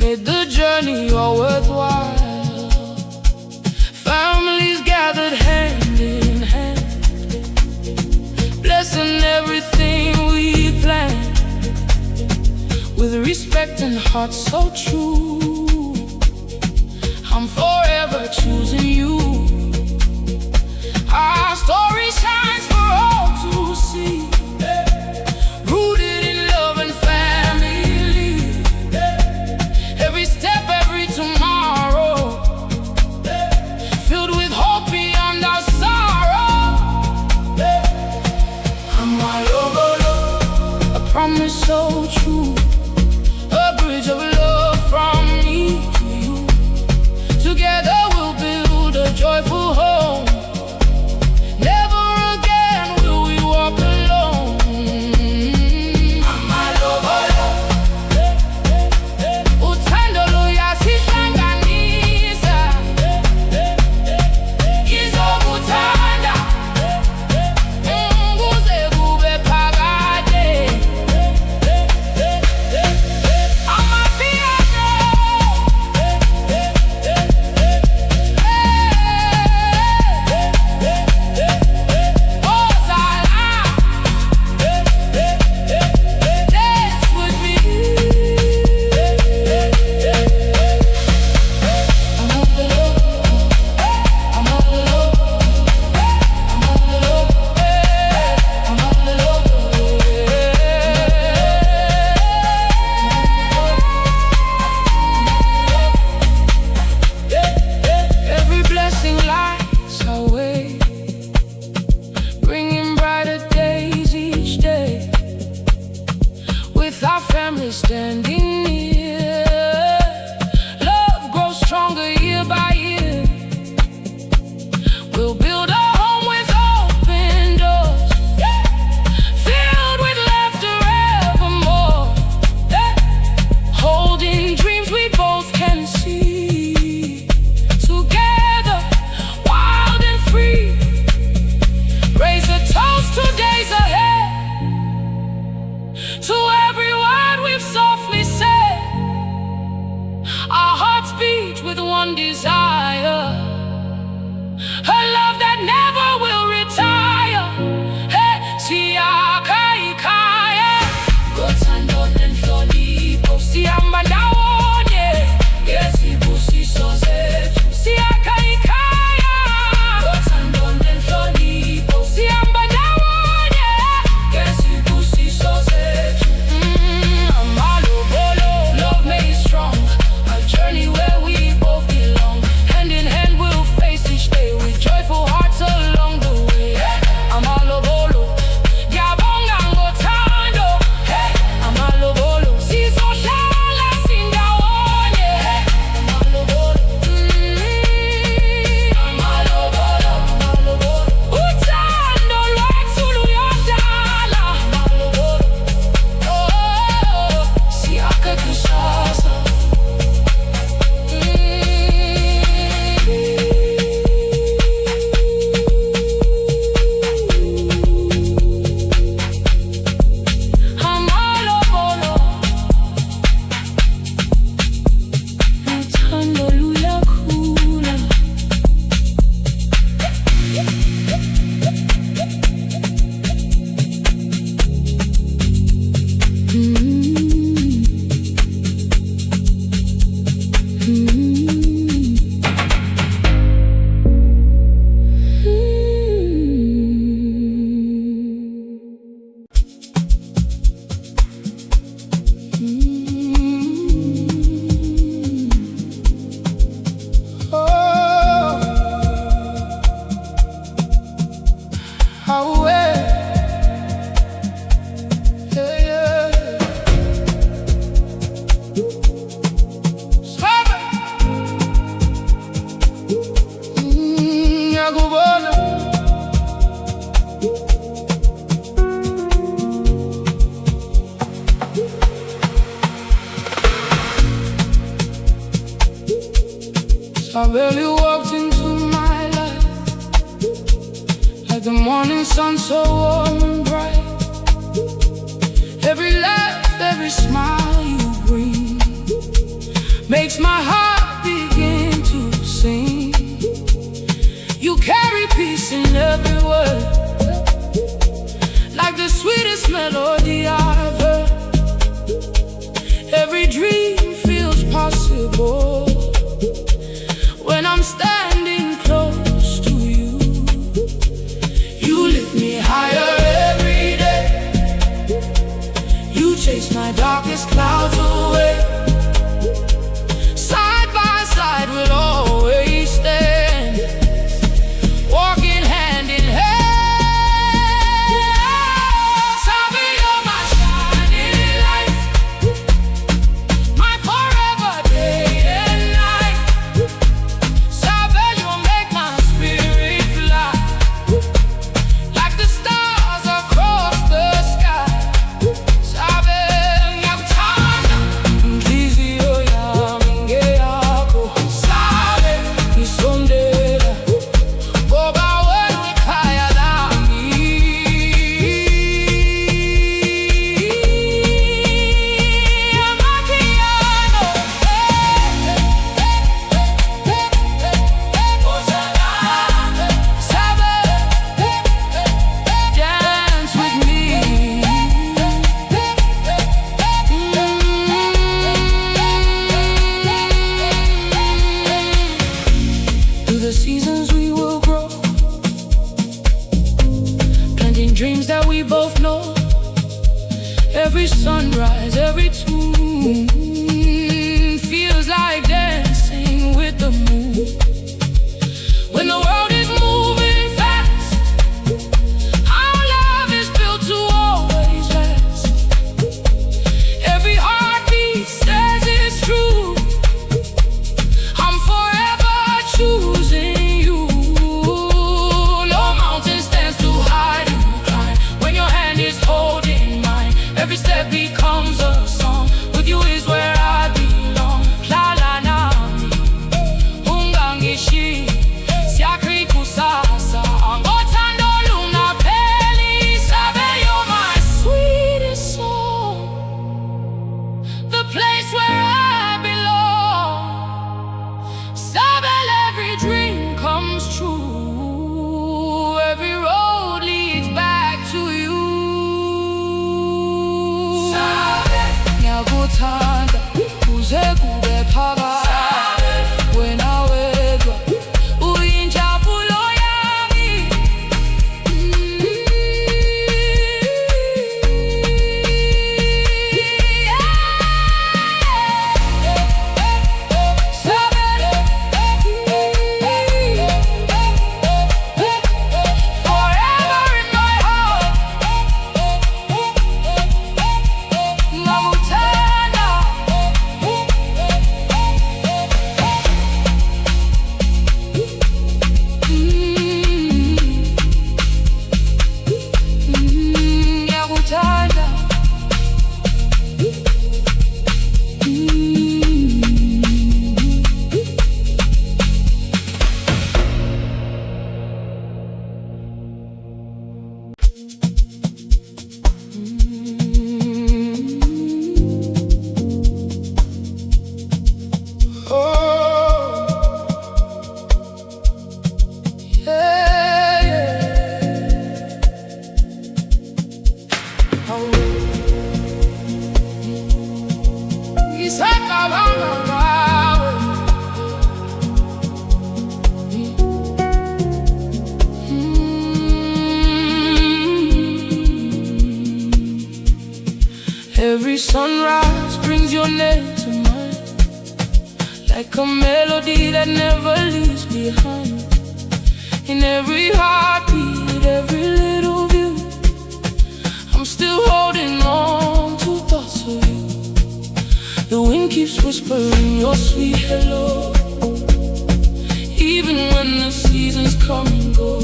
made the journey all worthwhile. Families gathered hand in hand, blessing everything we planned, with respect and heart so true. I'm forever choosing you. Our story shines for all to see, rooted in love and family. Every step, every tomorrow, filled with hope beyond our sorrow. I'm all over, a promise so true, a bridge of love from me to you. Together we'll build a joyful home. Standing near, love grows stronger year by year. We'll build a home with open doors, filled with laughter evermore, holding dreams we both can see. Together, wild and free, raise a toast to days ahead, to every word we've softly said. Our hearts beat with one desire, a love that never will retire. Hey, siaka ikaya, gotando nenhlonipho, sihamba ndawonye, ngezibusiso zethu. Siaka ikaya, gotando nenhlonipho, sihamba ndawonye, ngezibusiso zethu. Love made strong, a journey where we both belong. Hand in hand we'll face each day with joyful hearts along the way. I'm alobolo, ngiyabonga ngothando. I'm alobolo, sizohlala sindawonye. I'm alobolo, I'm alobolo. Uthando lwethu luyohlala. I'm alobolo, siyakha kusasa. I'm alobolo, uthando luyakhula. I barely walked into my life, like the morning sun so warm and bright. Every laugh, every smile you bring makes my heart begin to sing. You carry peace in every word, like the sweetest melody I've heard. Every dream feels possible when I'm standing close to you. You lift me higher every day. You chase my darkest clouds away. Side by side we'll always stand, walking hand in hand. Sabe, you're my shining light, my forever day and night. Sabe, you'll make my spirit fly, like the stars across the sky. Sabe, ngiyakutanda, inhliziyo yami ngeyakho. Sabe, ngisondela ngoba wena uyikhaya lami. Amapiano, Sabe, dance with me. Through the seasons we will grow, planting dreams that we both know. Every sunrise, every tune feels like dancing with the moon. When the world is moving fast, our love is built to always last. Every heartbeat says it's true. I'm forever choosing you. No mountain stands too high to climb when your hand is holding mine. Every step becomes a song. With you is where I belong. La la nami, ungangishi, siakri kusasa. Ngothando lungapheli. Sabe, you're my sweetest song, the place where I belong. Sabe, every dream comes true. Every road leads back to you. Sabe, ngiyakuthanda kuze kube phakade. Wena wedwa uyinjabulo yami. Sabe, forever in my heart. Ngiyakutanda. Ngiyakutanda. Oh, yeah, yeah. Oh, ngisacabanga ngawe. Every sunrise brings your name to mind, like a melody that never leaves behind. In every heartbeat, every little view, I'm still holding on to thoughts of you. The wind keeps whispering your sweet hello, even when the seasons come and go.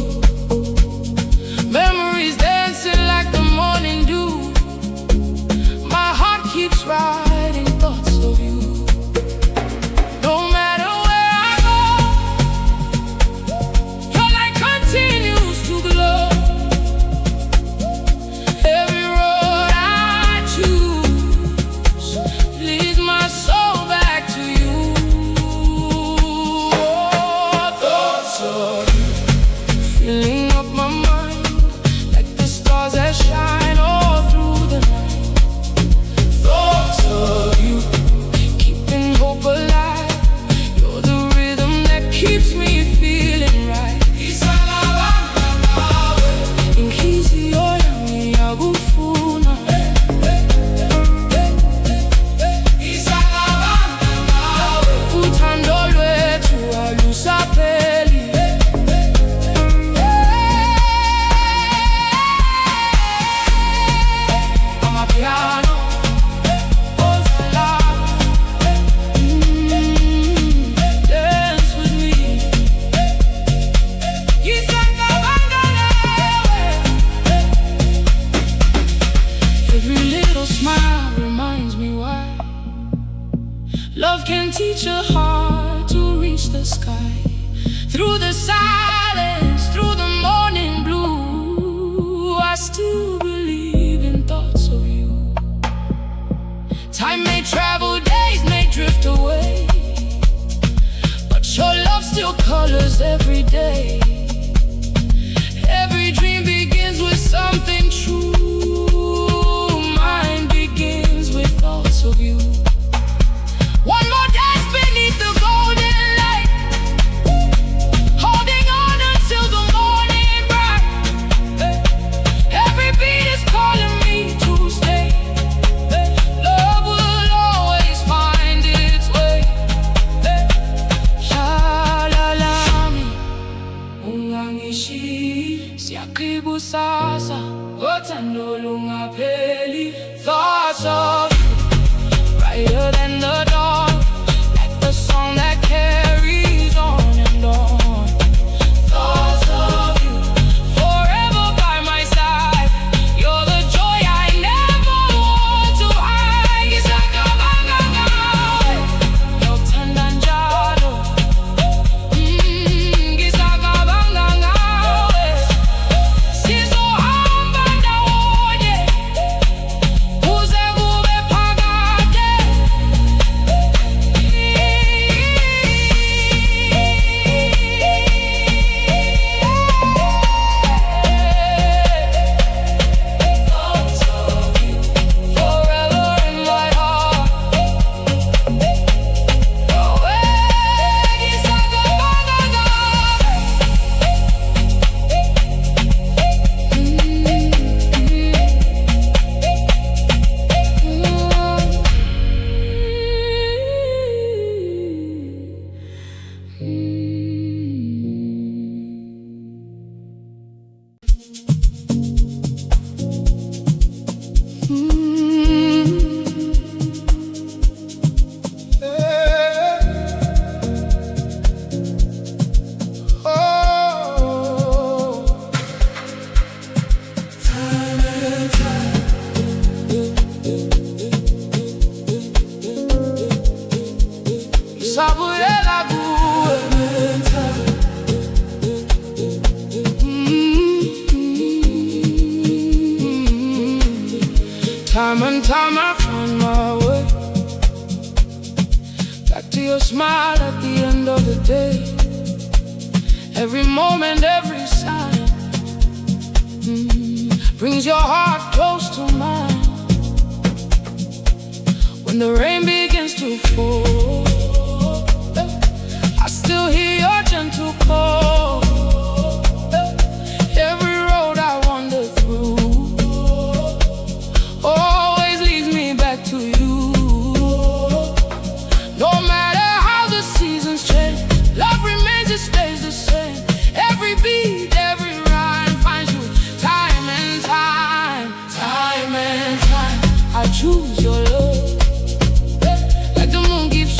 Memories dancing like the morning dew. My heart keeps writing thoughts of you. No matter where I go, your light continues to glow. Every road I choose leads my soul back to you. Love can teach a heart to reach the sky. Through the silence, through the morning blue, I still believe in thoughts of you. Time may travel, days may drift away, but your love still colors every day. Every dream begins with something true. Mine begins with thoughts of you. One more dance beneath the golden light, holding on until the morning bright. Every beat is calling me to stay. Love will always find its way. La la la mi ungangishi siyaqibu sasa othando lungapheli. Thoughts of you brighter than the dawn, like the song that carries on and on. Thoughts of you forever by my side. You're the joy I never want to hide. Gisakabanga ngawe yokuthanda njalo. Gisakabanga ngawe sizohamba ndawonye kuze kube phakade. Thoughts of you forever in my heart. Gisakabanga ngawe. Sabuyela kuwe. Time and time I find my way back to your smile at the end of the day. Every moment, every sign brings your heart close to mine. When the rain begins to fall, I still hear your gentle call. Every road I wander through always leads me back to you. No matter how the seasons change, love remains, it stays the same. Every beat, every rhyme finds you time and time, time and time. I choose your love, like the moon keeps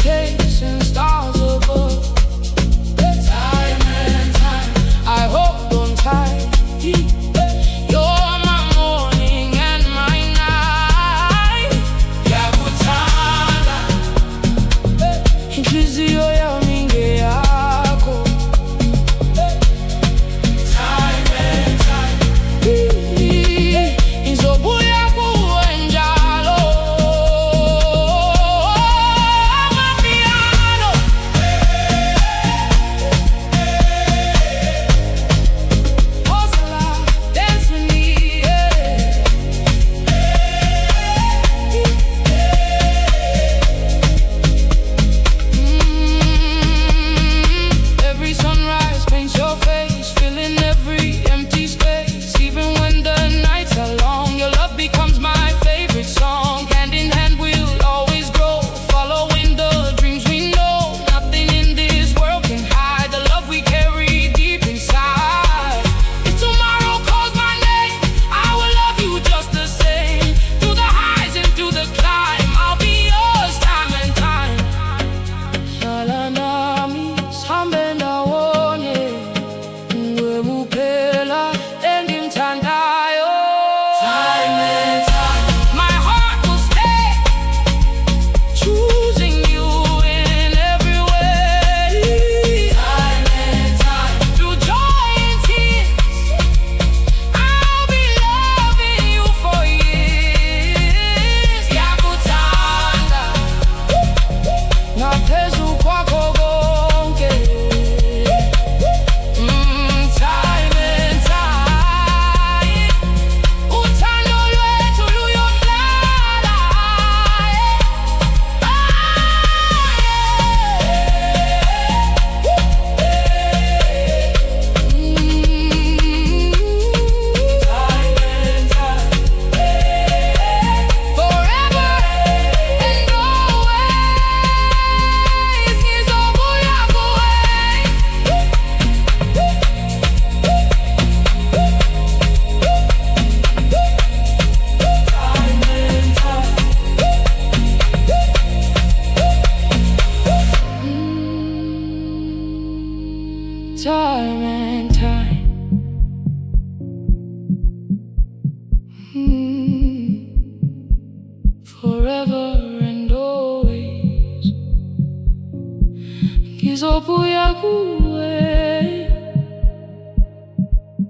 ngizobuya kuwe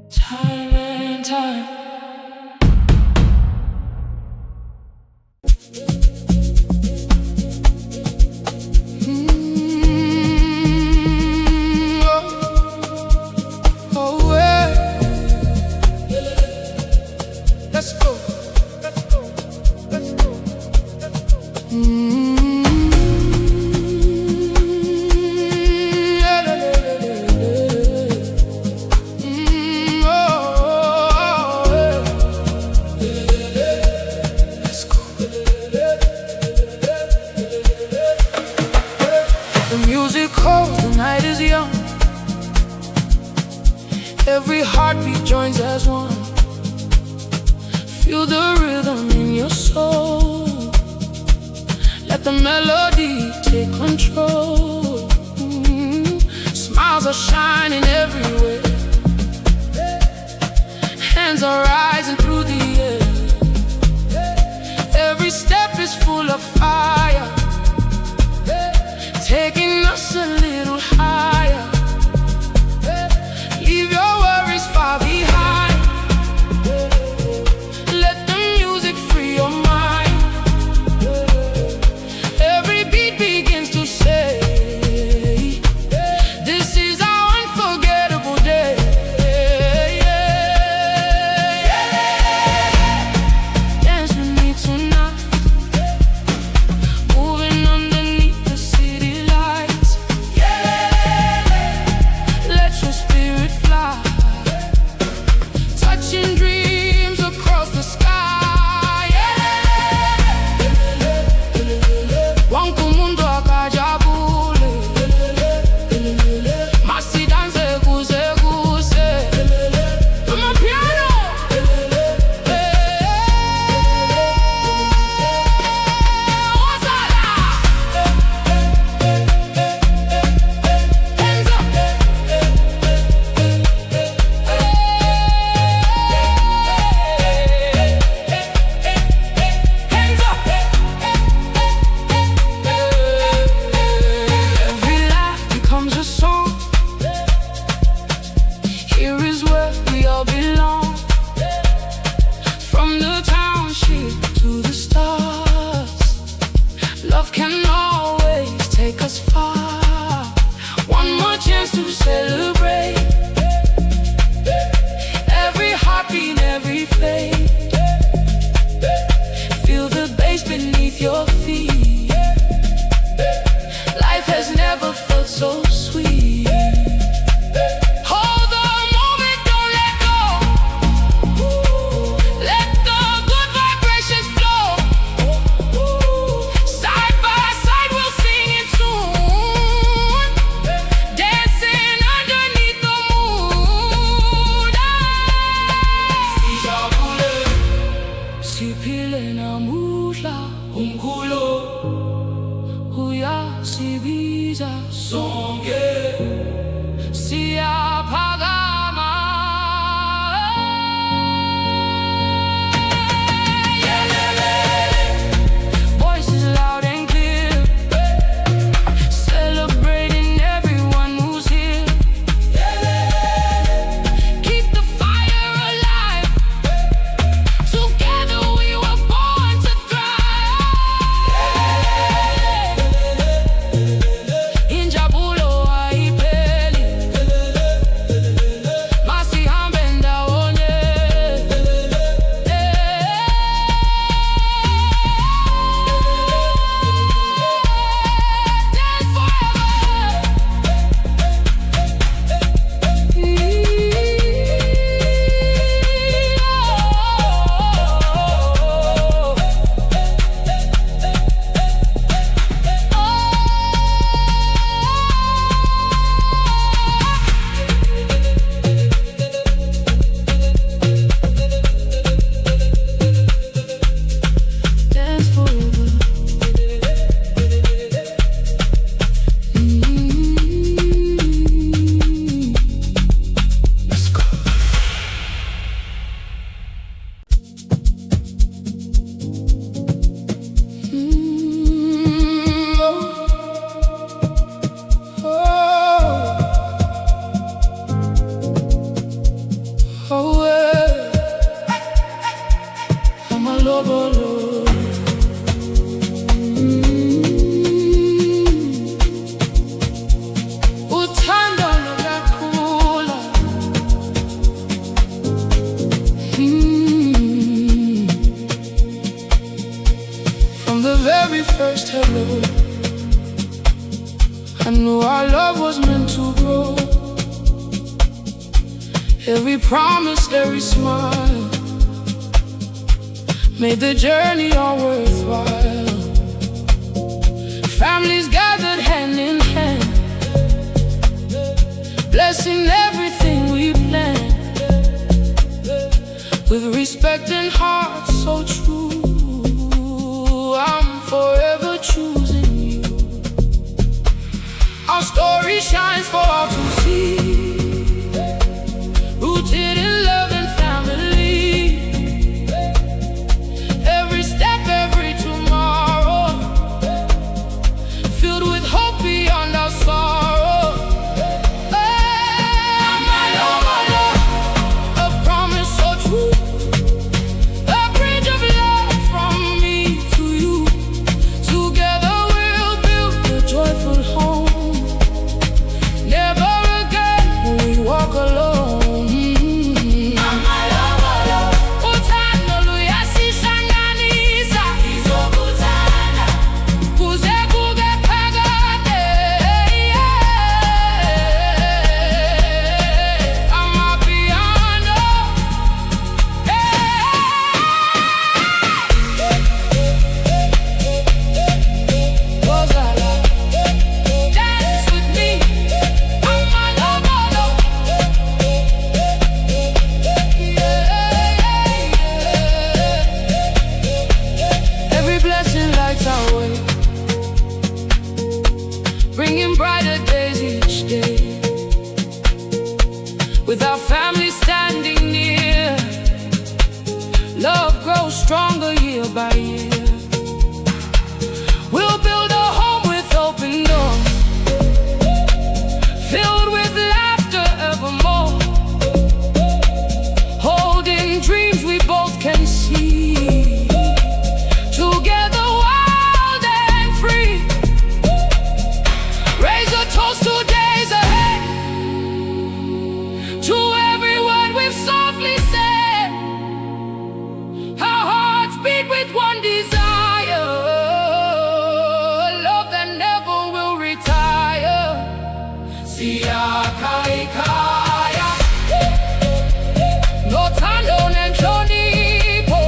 time and time. Every heartbeat joins as one. Feel the rhythm in your soul. Let the melody take control. Smiles are shining everywhere. Hands are rising through the air. Every step is full of fire, taking us a little higher. Leave your worries far behind. Let the music free your mind. Every beat begins to say, this is our unforgettable day. Dance with me tonight, moving underneath the city lights. Let your spirit fly, touching dreams across the sky. Wonke umuntu akajabule, masidanse kuze kuze. Amapiano, wazala. Hands up. Hands up. Every laugh becomes a song. Here is where we all belong. From the township to the stars, love can always take us far. One more chance to celebrate. Every heartbeat, every fade. Feel the bass beneath your feet. Life has never felt so sweet. Hold the moment, don't let go. Let the good vibrations flow. Side by side we'll sing it soon, dancing underneath the moon. Siphile namuhla umkhulo uyasibiza sonke siyaphakama. Voices loud and clear, celebrating everyone who's here. Keep the fire alive. Together we were born to thrive. Injabulo I knew our love was meant to grow. Every promise, every smile made the journey all worthwhile. Families gathered hand in hand, blessing everything we planned, with respect and heart so true. I'm forever choosing you. Our story shines for all to see, rooted in love and family. Every step, every tomorrow, filled with hope beyond our sorrow. My love, a promise so true, a bridge of love from me to you. Together we'll build a joyful home. Never again will we walk alone. Bringing brighter days each day, with our family standing near. Love grows stronger year by year. We'll build a home with open doors, filled with laughter evermore, holding dreams we both can see. Together wild and free, raise a toast to days ahead, to every word we've softly said. Our hearts beat with one desire, love that never will retire. Siakaikaya, no tando nenchonipo,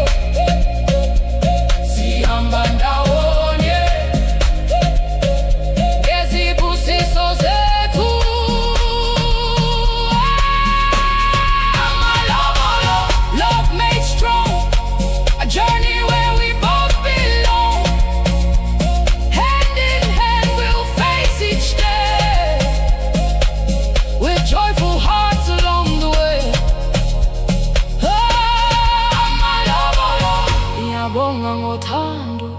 siambanda onye, gezibusiso zetu. Love made strong, a journey where we both belong. Hand in hand we'll face each day, with joyful hearts along the way. Ngiyabonga ngothando,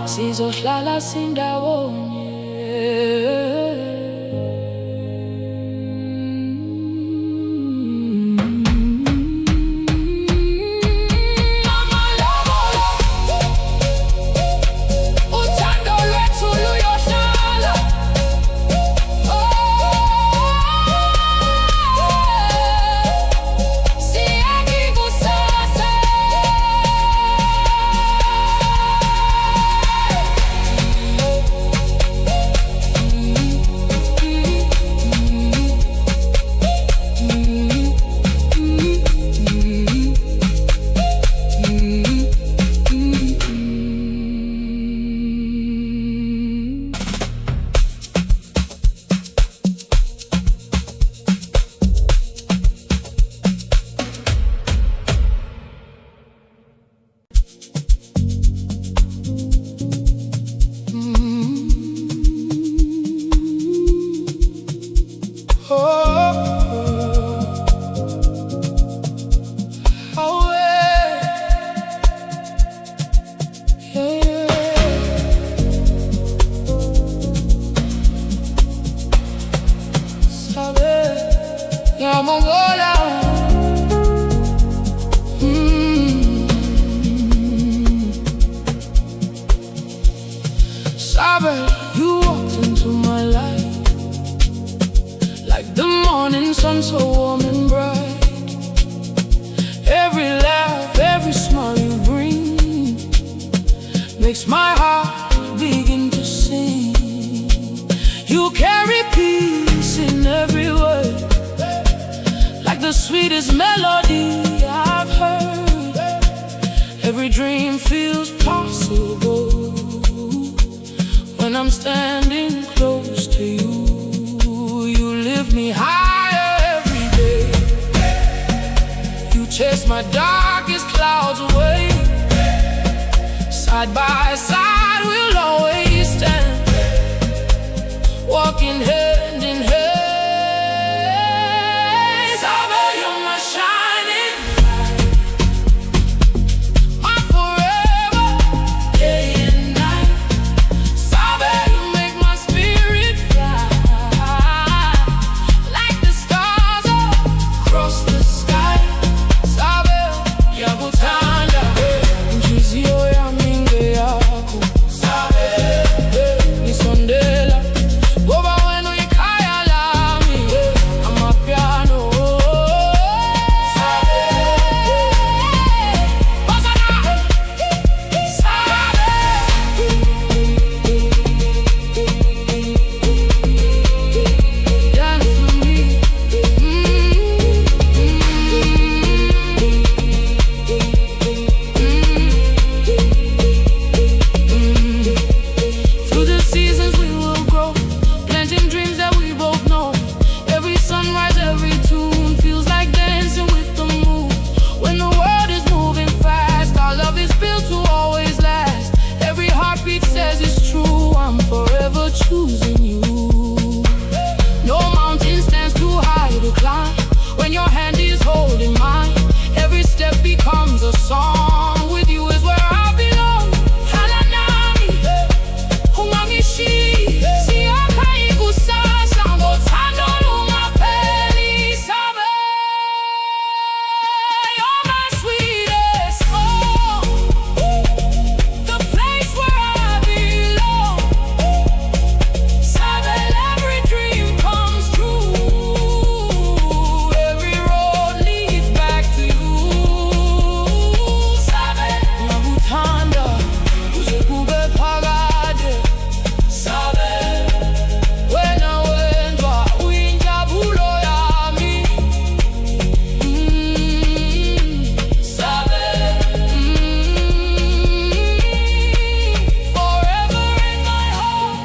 sizohlala sindawonye. Uthando lwethu luyohlala. Siyaki kusasa. Sabe, you walked into my life like the morning sun, so warm and bright. Every laugh, every smile you bring makes my heart begin to sing. You carry peace in every word, like the sweetest melody I've heard. Every dream feels possible when I'm standing close to you. You lift me higher every day. You chase my darkest clouds away. Side by side we'll always stand, walking hand in hand. Sabe, you're my shining light, my forever, day and night. Sabe, you make my spirit fly, like the stars across the sky. Sabe, yakutanda, njizio ya minge yako. Sabe, nisondela Boba wenu ikaya lami, amapiano. Sabe, basana, sabe. Dance for me. Through the seasons we will grow, planting dreams that we both know. Every sunrise, every tune feels like dancing with the moon. When the world is moving fast, our love is built to always last. Every heartbeat says it's true, I'm forever choosing you. No mountain stands too high to climb when your hand is holding mine. Every step becomes a song. With you is where I belong. Halanami, Humamishi, Siakai Kusasa, Ngotando Lumapeli, Sabe, you're my sweetest home, the place where I belong. Sabe, every dream comes true, every road leads back to you. Sabe, ngakutanda, kuze kube phakade. Sabe, wena wendwa uyinjabulo yami. Sabe, forever in my heart.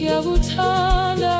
Yakuthanda.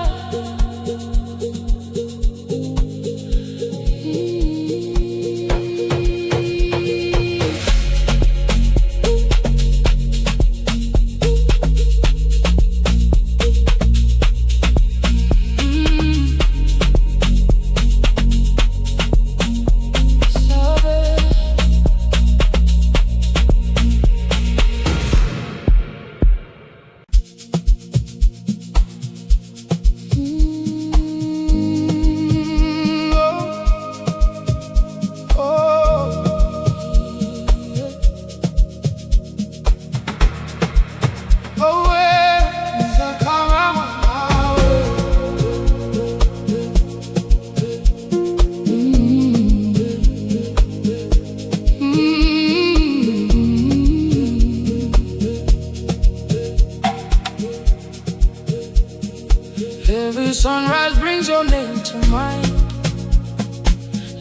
Every sunrise brings your name to mind,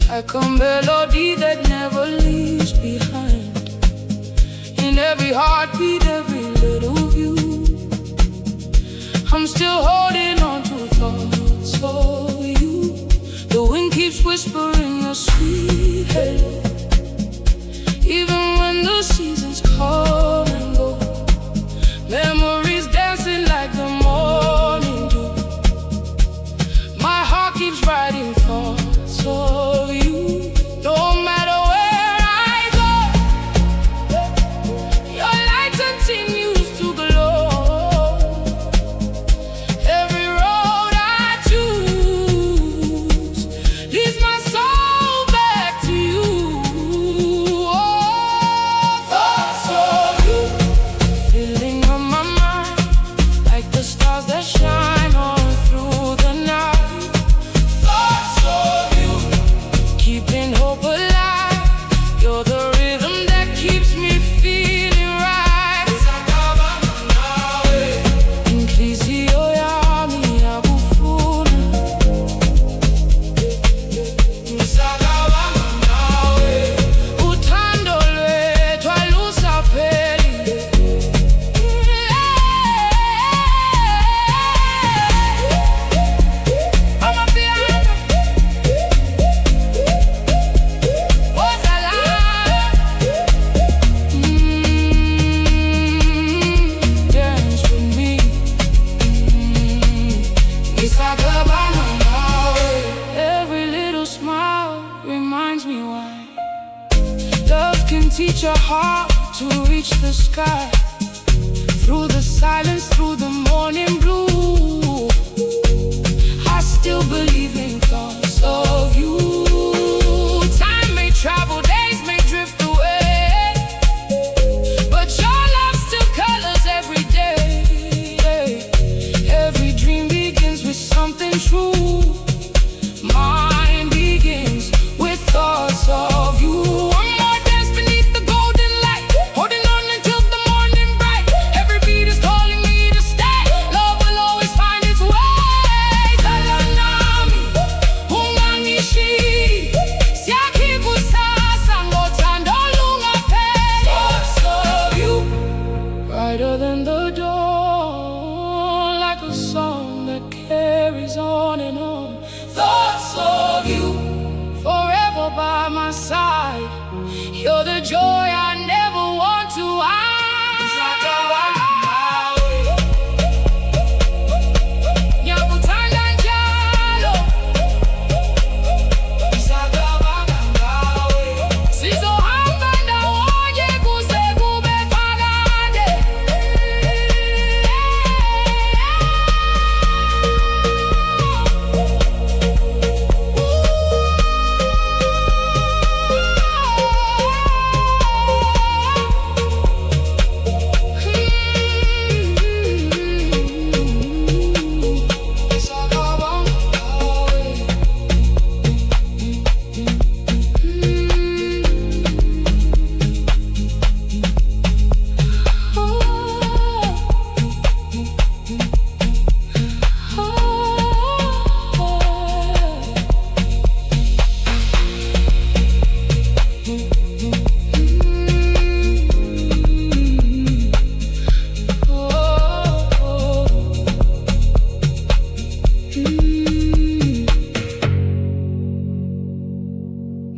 like a melody that never leaves behind. In every heartbeat, every little view, I'm still holding on to thoughts of you. The wind keeps whispering your sweet hello, even when the seasons come and go. Memories dancing like the morning dew. My heart keeps writing thoughts of you. No matter where I go, your light continues to glow. Every road I choose leads my soul reminds me why love can teach a heart to reach the sky. Through the silence, through the morning blue, I still believe in thoughts of you. Time may travel, days may drift away, but your love still colors every day. Every dream begins with something true. Mine begins with thoughts of you. One more dance beneath the golden light, holding on until the morning bright. Every beat is calling me to stay. Love will always find its way. Talanami, ungangishi, siyakikusasa ngothando lungapheli. Thoughts of you, brighter than the dawn, like a song that carries on and on. Thoughts of you, forever by my side. You're the joy I never want to hide. Ngiyakuthanda njalo, sizohamba ndawonye kuze kube phakade.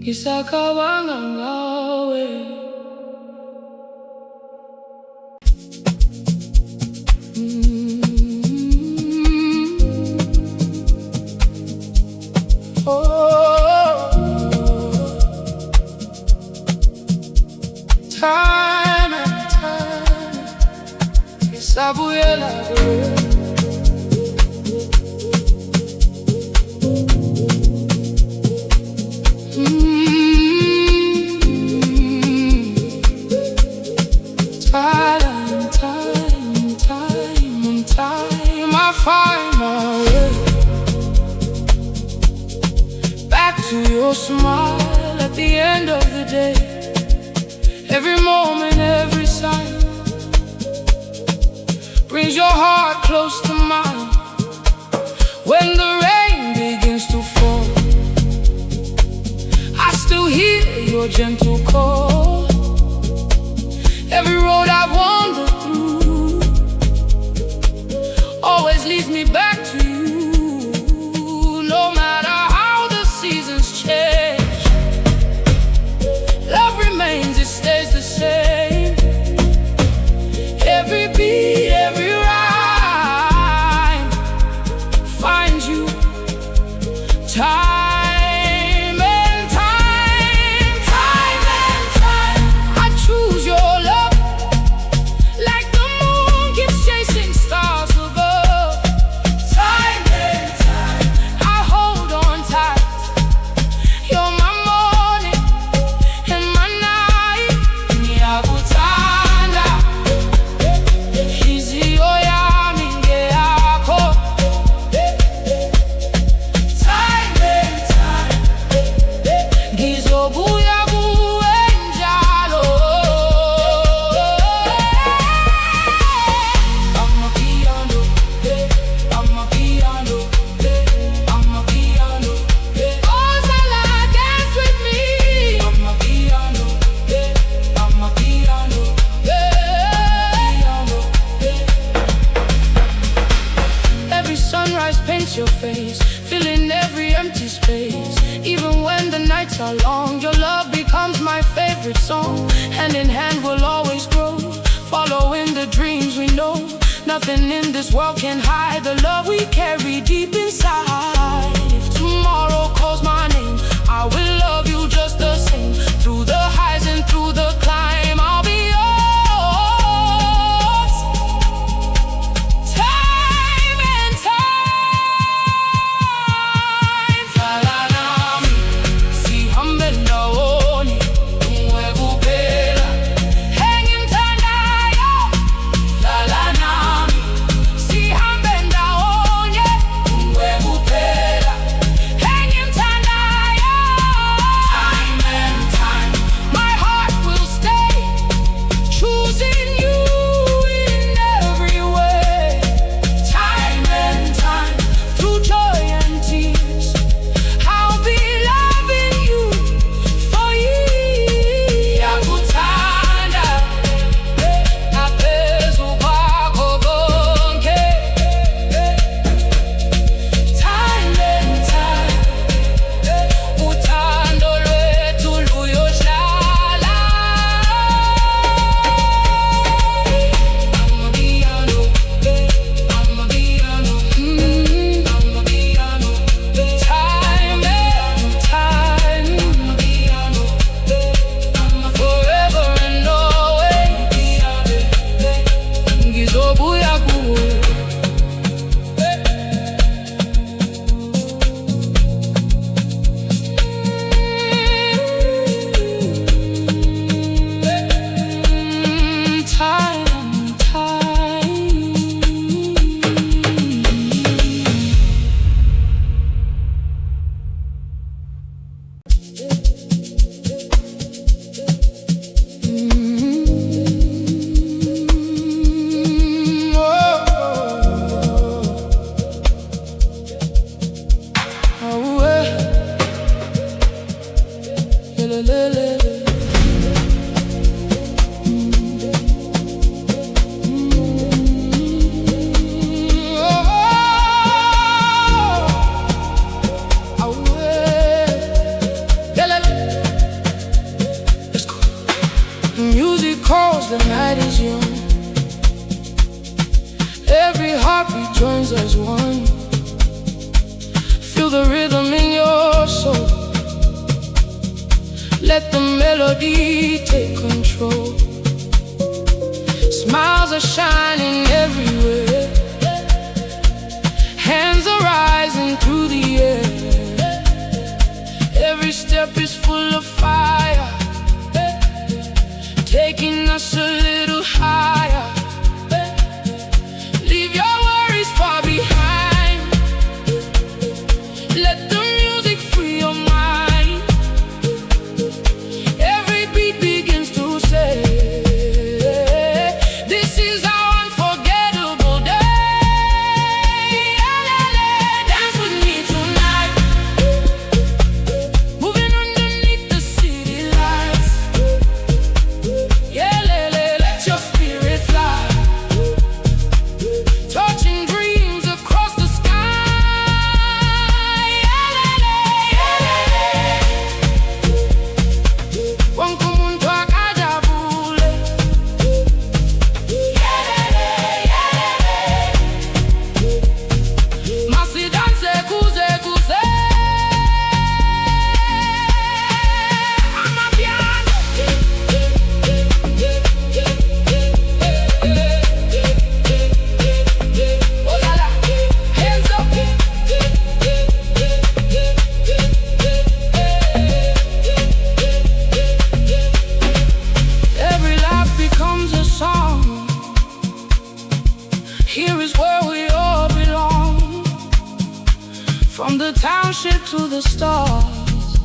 Ngisacabanga ngawe. Time and time, ngisabuyela kuwe. Time, I find my way back to your smile at the end of the day. Every moment, every sign brings your heart close to mine. When the rain begins to fall, I still hear your gentle call. Every road I've wandered through always leads me back to you. No matter how the seasons change, love remains, it stays the same. Every beat, every rhyme finds you. Time and time, time and time, I choose your love. Like the moon keeps chasing stars above. Time and time, I hold on tight. You're my morning and my night. Ngiyakuthanda, inhliziyo yami ngeyakho. Time and time, ngizobuya kuwe njalo. Amapiano, amapiano, amapiano. Oh, Zala, dance with me. Amapiano, amapiano, amapiano. Every sunrise paints your face, filling every empty space. Even when the nights are long, your love becomes my favorite song. Hand in hand we'll always grow, following the dreams we know. Nothing in this world can hide the love we carry deep inside. If tomorrow calls my name, I will love you just The night is young. Every heartbeat joins as one. Feel the rhythm in your soul. Let the melody take control. Smiles are shining everywhere. Hands are rising through the air. Every step is full of fire, taking us a little higher. Leave your worries far behind. Let the music free your mind. Every beat begins to say, this is our unforgettable day. Dance with me tonight, moving underneath the city lights. Yeah, let your spirit fly, touching dreams across the sky. Wonke umuntu akajabule. Masidanse kuze kuze. Amapiano. Oh la la, hands up. Every laugh becomes a song. Here is where we all belong. From the township to the stars,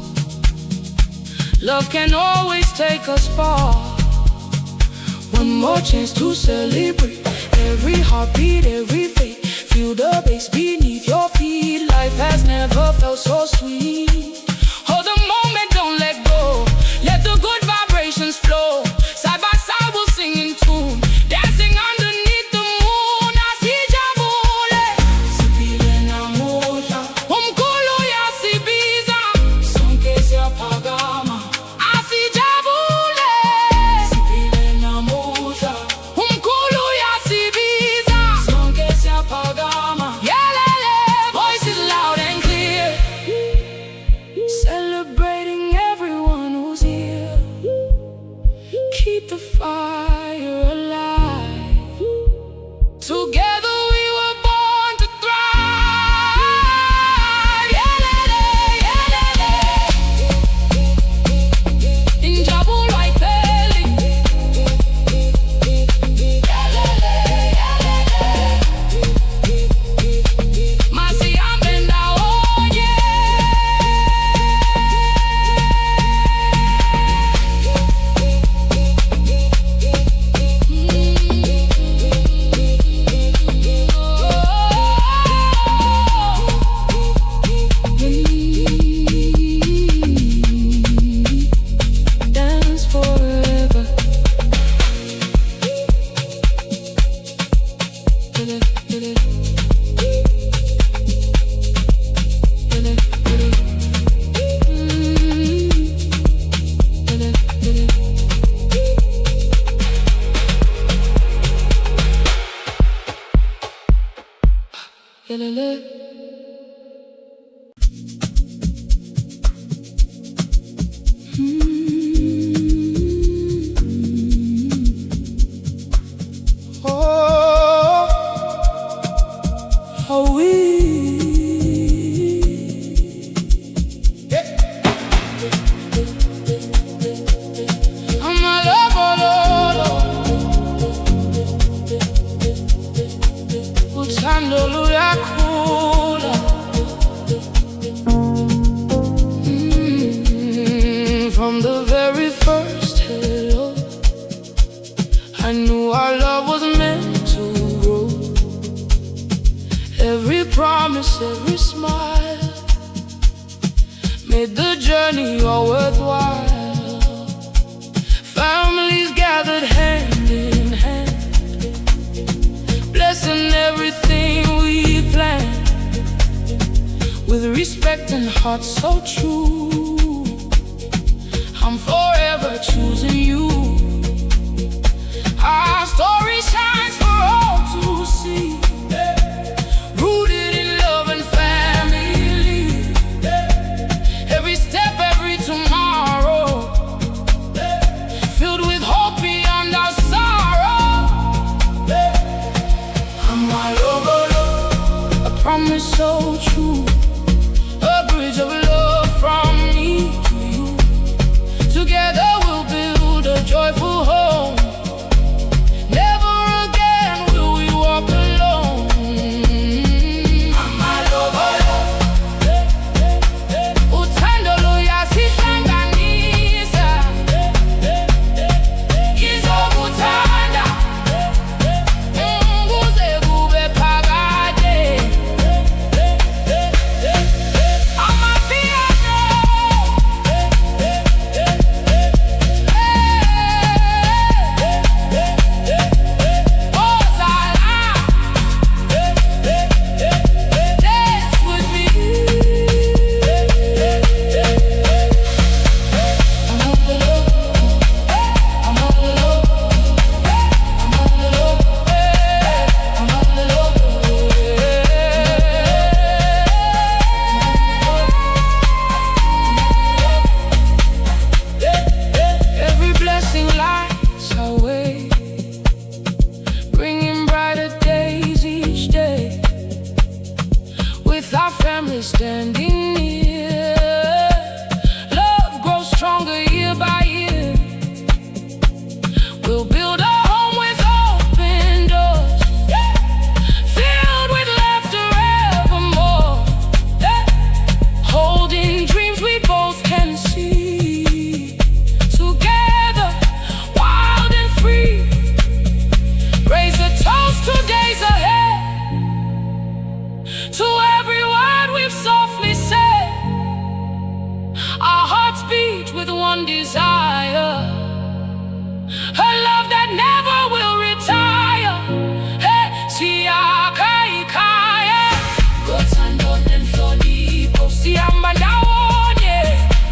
love can always take us far. One more chance to celebrate. Every heartbeat, every fate. Feel the bass beneath your feet. Life has never felt so sweet. Hold the moment, don't let go. Let the good vibrations flow. Side by side we'll sing in tune, dancing underneath the moon. Asijabule, sipile namuhla. Umkhulu uyasibiza, sonke siyaphakama. Asijabule, sipile namuhla. Umkhulu uyasibiza, sonke siyaphakama. Yelele, voices loud and clear, celebrating everyone who's here. Keep the fire alive. Together we were born to thrive. Yelele, yelele. Injabulo ayipheleli. Yelele, yelele. Masihambe ndawonye. Dance forever. Oh, we Amalobolo, uthando luyakhula. From the very first hello, I knew our love was meant to grow. Every promise, every smile made the journey all worthwhile. respect and heart so true. I'm forever choosing you. Our story shines for all to see, rooted in love and family. Every step, every tomorrow, filled with hope beyond our sorrow. I'm all over, a promise so true, a bridge of love from me to you. Together we'll build a joyful home. Never again will we walk alone. I'm all over, uthando luyasihlanganisa, ngizokuthanda kuze kube phakade. Amapiano, dance with me. I'm on the low, I'm on the low, I'm on the low, I'm on the low. Every blessing lights our way, bringing brighter days each day. With our family standing near, love grows stronger year by year. We'll build a home with open doors, filled with laughter evermore. Holding dreams we both can see, together, wild and free. Raise a toast to days ahead, to every word we've softly said. Our hearts beat with one desire, a love that never will retire. Hey, siyakhaya, ngothando nenhlonipho sihamba ndawonye,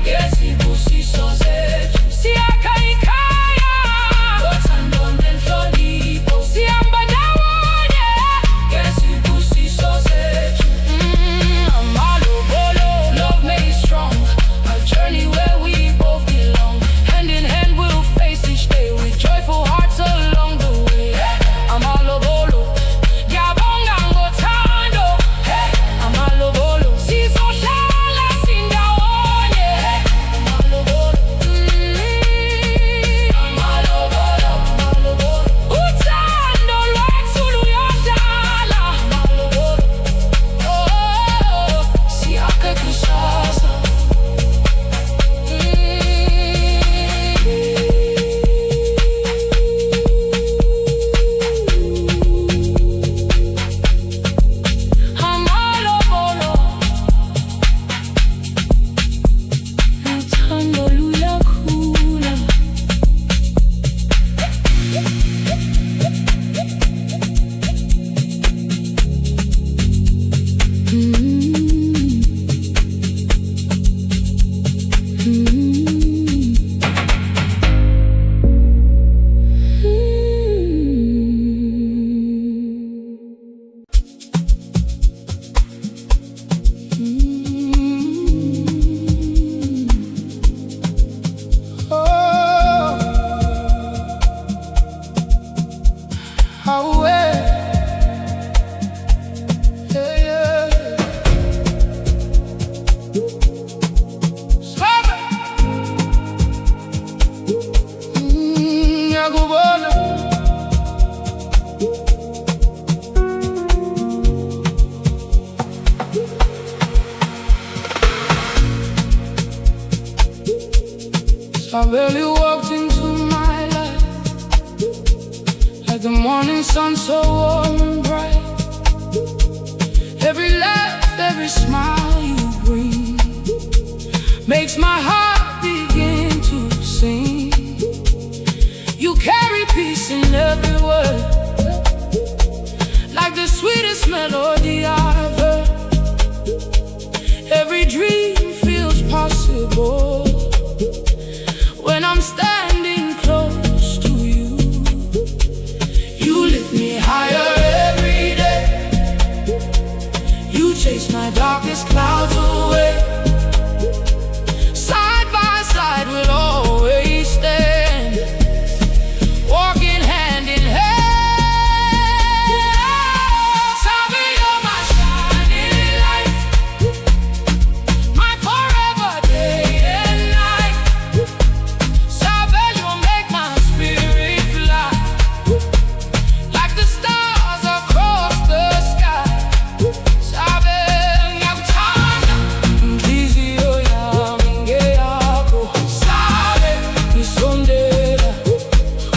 ngezibusiso zethu. Siyakhaya, ngothando nenhlonipho sihamba ndawonye, ngezibusiso zethu. Amalobolo, love made strong, a journey where we both belong. Hand in hand we'll face each day with joyful hearts along the way. Amalobolo, ngiyabonga ngothando. Amalobolo, sizohlala sindawonye. Amalobolo, amalobolo, uthando lwethu luyadala. Amalobolo, siyakhe kusasa. Amalobolo, uthando luyakhula. I barely walked into my life, like the morning sun so warm and bright. Every laugh, every smile you bring makes my heart begin to sing. You carry peace in every word, like the sweetest melody I've heard. standing close to you. You lift me higher every day. You chase my darkest clouds away. Side by side we'll always stand, walking hand in hand. Sabe, you're my shining light, my forever day and night. Sabe, you'll make my spirit fly like the stars across the sky. Sabe, ngiyakuthandana, inhliziyo yami ngeyakho. Sabe, ngisondela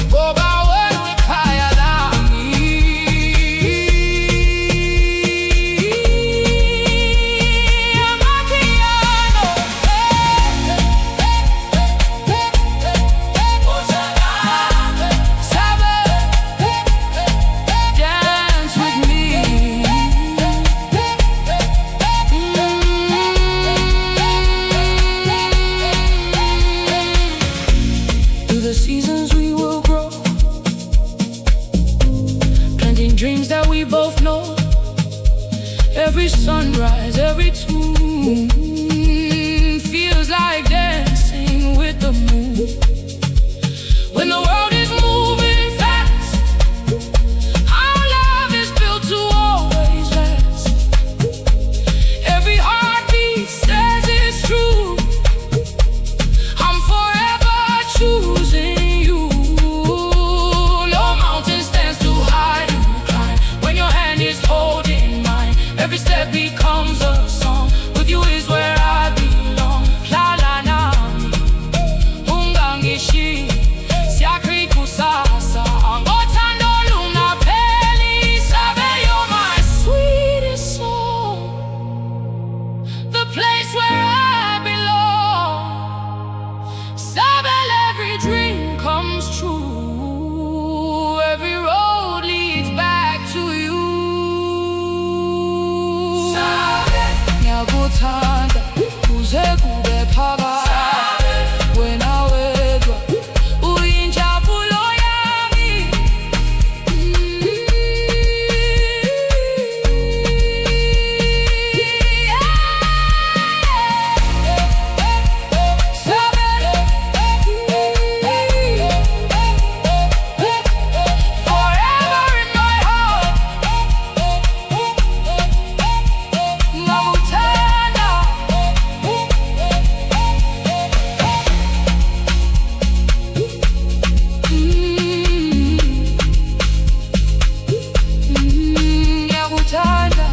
ngoba wena uyikhaya lami. Amapiano, Sabe, dance with me. Through the seasons we will grow, planting dreams that we both know. Every sunrise, every tune feels like dancing with the moon. When the world is moving fast, our love is built to always last. Every heartbeat says it's true. I'm forever choosing you. No mountain stands too high to climb when your hand is holding mine. Every step becomes a song. With you is where I belong. La la nami, ungangishi, siakri kusasa. Ngothando lungapheli. Sabe, you're my sweetest song, the place where I belong. Sabe, every dream comes true. Every road leads back to you. Sabe, ngiyakuthanda kuze kube phakade. Wena wedwa uyinjabulo yami. Forever in my heart. Ngiyakuthandana. Ngiyakuthanda.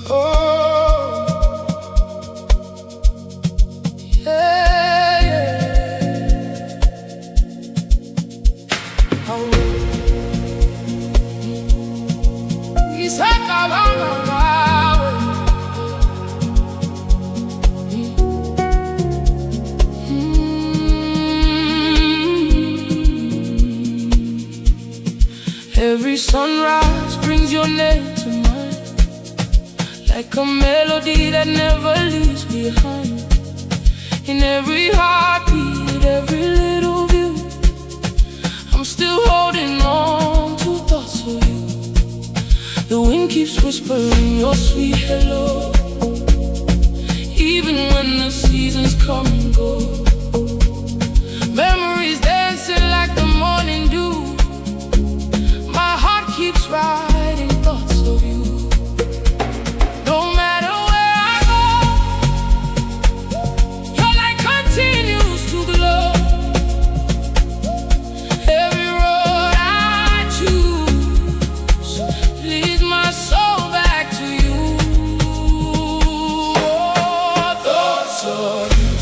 Oh, yeah, yeah. Oh, ngisacabanga ngawe. Every sunrise brings your name to mind, like a melody that never leaves behind. In every heartbeat, every little view, I'm still holding on to thoughts of you. The wind keeps whispering your sweet hello, even when the seasons come and go. Memories dancing like the morning dew. My heart keeps writing thoughts of you. No matter where I go, your light continues to glow. Every road I choose leads my soul back to you. Oh, thoughts of you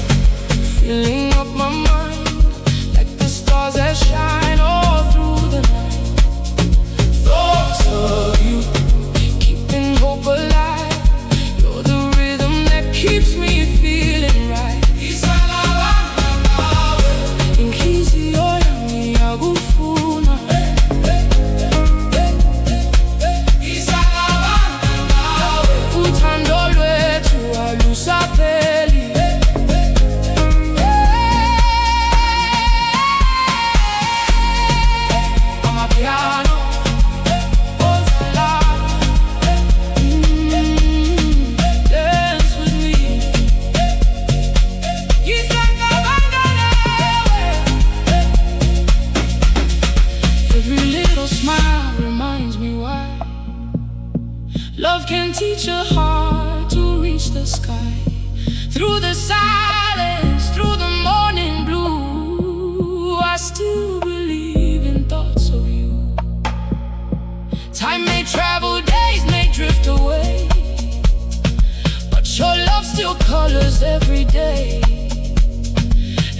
still colors every day.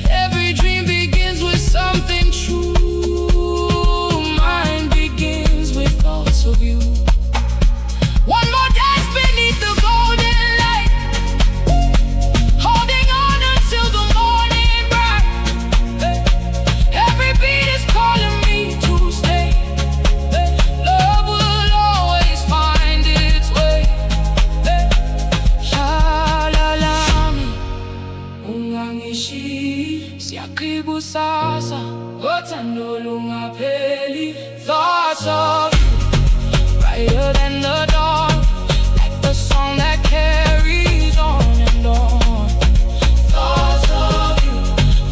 Every dream begins with something true. Mine begins with thoughts of you. One more dance beneath the golden light, holding on until the morning bright. Every beat is calling me to stay. Love will always find its way. Shalalami ungangishi siyaqibu sasa uthando lungapheli. Thoughts of you brighter than the dawn, like the song that carries on and on. Thoughts of you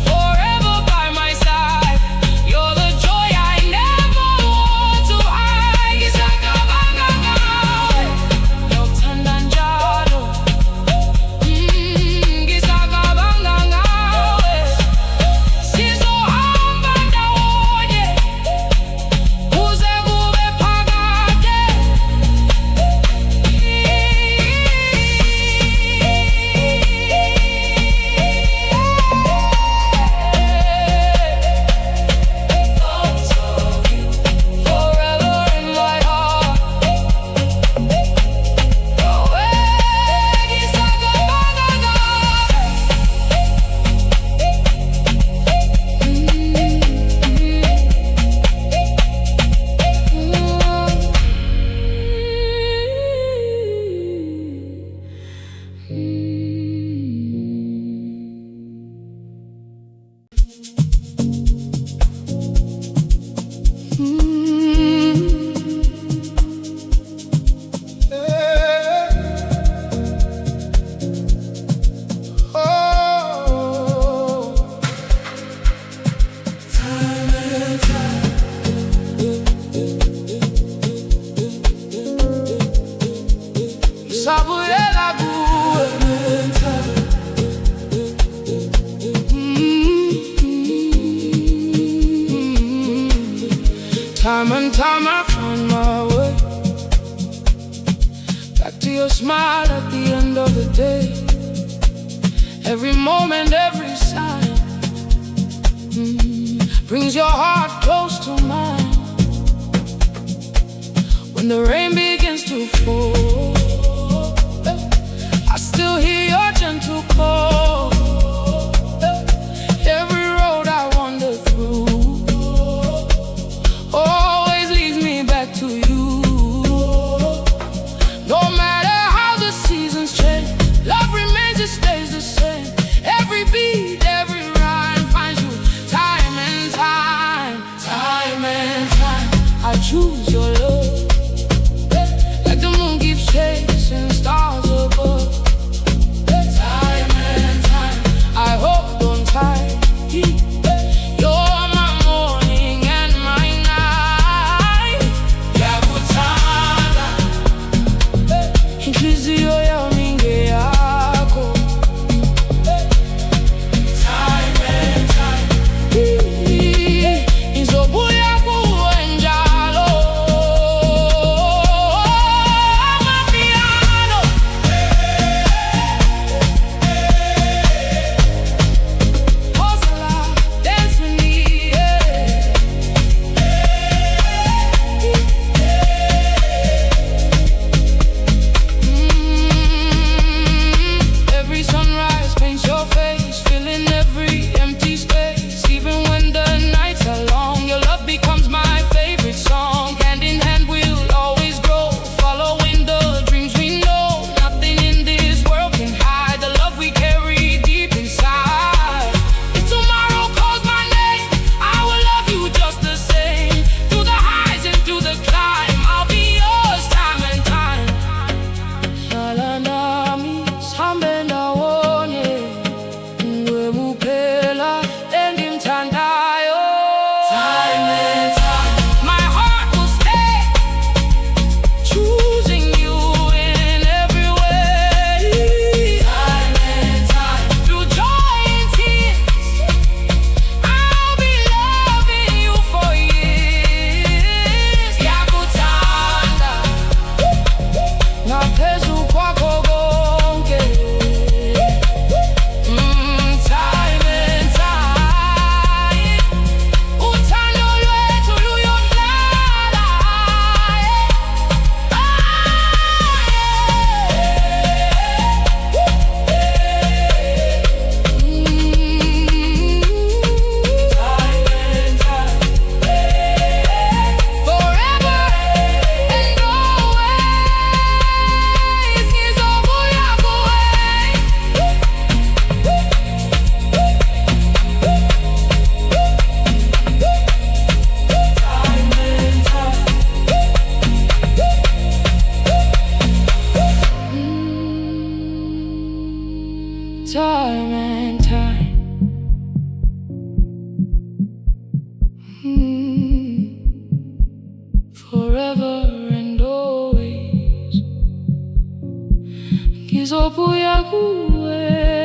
forever by my side. You're the joy I never want to hide. Gisakabanga ngawe yokuthanda njalo. Gisakabanga ngawe sizohamba ndawonye kuze kube phakade. Thoughts of you forever in my heart. Gisakabanga Sabuyela kuwe. Time and time I find my way back to your smile at the end of the day. Every moment, every sign brings your heart close to mine. When the rain begins to fall, I still hear your gentle call. Every road I wander through always leads me back to you. No matter how the seasons change, love remains, it stays the same. Every beat, every rhyme finds you time and time, time and time. I choose your love, like the moon keeps chasing stars above. Time and time, I hold on tight. You're my morning and my night. Yakuthanda inhliziyo yami ngeyakho. Time and time, izobuya kuwe njalo. Amapiano, Hosala, dance with me, Every sunrise paints your face, filling every empty space. Even when the nights are long, your love becomes my favorite song. Hand in hand we'll always grow, following the dreams we know. Nothing in this world can hide the love we carry deep inside. If tomorrow calls my name, I will love you just the same. Through the highs and through the climb, I'll be yours time and time. Shalanami sambe ndawonye ngwemuphela endimthandayo. Time and time, my heart will stay choosing you in every way. Time and time, through joy and tears, I'll be loving you for years. Yakuthanda ngaphezu kwakho konke. Forever and always. Ngizobuya kuwe.